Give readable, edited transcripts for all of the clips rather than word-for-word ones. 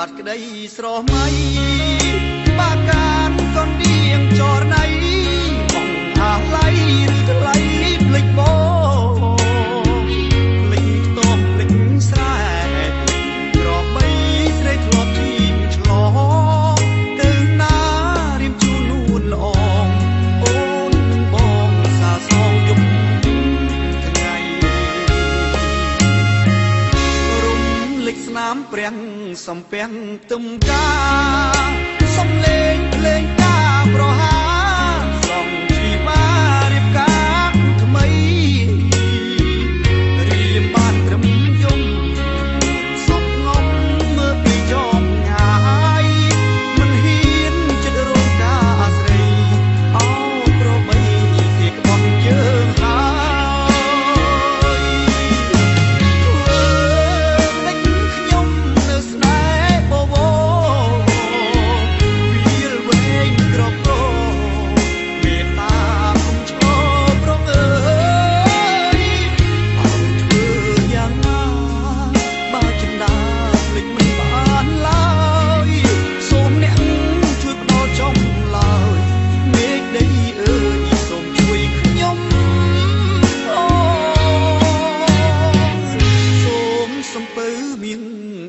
តក្តីស្រមៃបាកានកូនឌៀងចរណៃបងអាឡៃឬថ្លៃភ្លេចបងភ្លេចខ្ទមភ្លេចស្រែក្របីស្រីធ្លាប់ជីងឆ្លងទៅណារៀមជួននួនល្អអូននឹងបងសាសងយប់ថ្ងៃរុំលេចស្នាមព្រាំងសំពាំងទឹមកាសំលេងភ្លេងការប្រហាសំជីបារៀបការថ្មីរៀមបានត្រឹមយំសំងំមើលពីចងងាយមិនហ៊ានចិត្តរងការស្រីអោប្របីគេក្បត់យើងហើយធ្វើដេចខ្ញុំនៅស្នេហ៍បវរវាលវែងក្រកោមេត្តាគុំឈរប្រងអើយអើធ្វើយ៉ាងណាបើចិន្តាភ្លេចមិនបានឡើយសូមអ្នកជួយផ្ដល់ចំឡើយមេឃដីអើយសូមជួយខ្ញុំអូសូមសំពៅមាន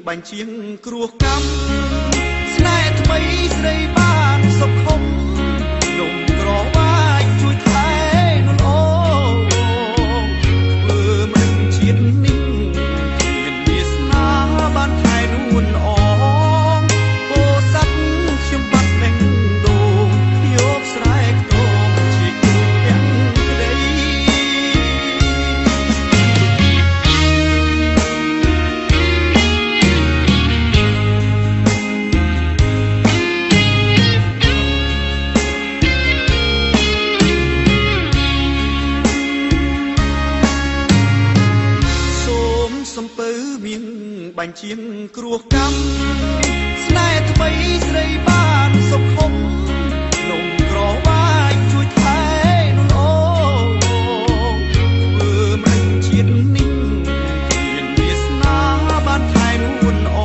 បាញ់ជាងគ្រោះកម្មស្នេហ៍ថ្មីស្រីបានសុខខំនំក្រវាយជួយថែនោះអូធ្វើមិនជាតិនេះមានវាសនាបានថែនួនអងពោស័ព្ទខ្ញុំបាត់លេងដូងយកស្រែកតងជាគូទាំងក្តីសូមសំពៅមានបាញ់ជាងគ្រោះកម្មស្នេហ៍ថ្មីស្រីបានសុខខំនំក្រវាយជួយថែនោះអូធ្វើមិនជាតិនេះមានវាសនាបានថែនួនអ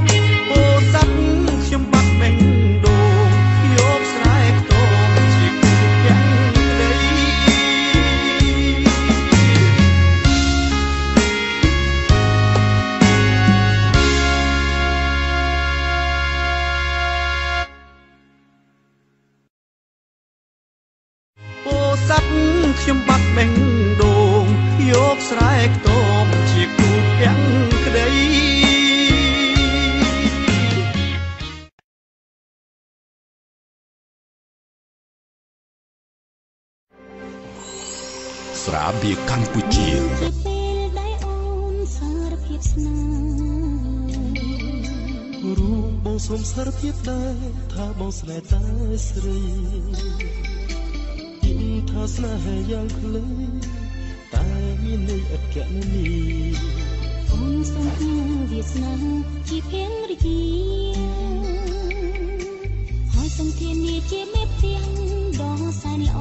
ងពោស័ព្ទខ្ញុំបាត់បេះដូងយកស្រែកតងជាគូទាំងក្តីពោស័ព្ទខ្ញុំបាត់បេះដូងយកស្រែកតងជាគូទាំងក្តីស្រាបៀរកម្ពុជា ជាពេលដែលអូនសារភាពស្នេហ៍ រូបបងសូមសារភាពដែរថាបងស្នេហ៍តែស្រីគិតថាស្នេហ៍យ៉ាងខ្លីតែមានន័យឥតកណនី អូនសូមផ្ញើវាសនាជាភរិយាហើយសូមធានាជាមេផ្ទះដ៏សែនល្អ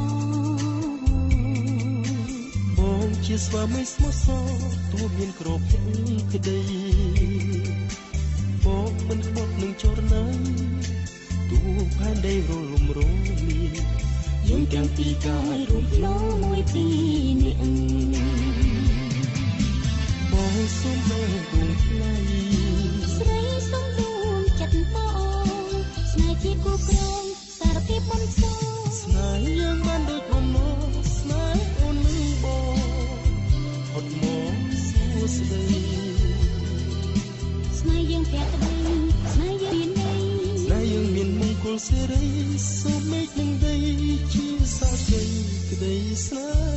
បងជាស្វាមីស្មោះសរទោះមានក្របភក្តីបងមិនក្បត់នឹងចរណៃទោះផែនដីរលំរលា យើងទាំងពីរកាយរូបលោមួយពីរនាក់ បងសូមមើលដួងថ្លៃ ស្រីសូមដួងចិត្តបងស្នេហ៍ជាគូក្រងសារភាពបំសង ស្នេហ៍យើងបានដូចបំណងស្នេហ៍អូននឹងបងអត់មកសួស្តី ស្នេហ៍យើងប្រាថ្នាស្នេហ៍យើងមានន័យ ស្នេហ៍យើងមានមង្គលសិរីសូមមេឃនឹងដីជាសាក្ដីក្ដីស្នេហ៍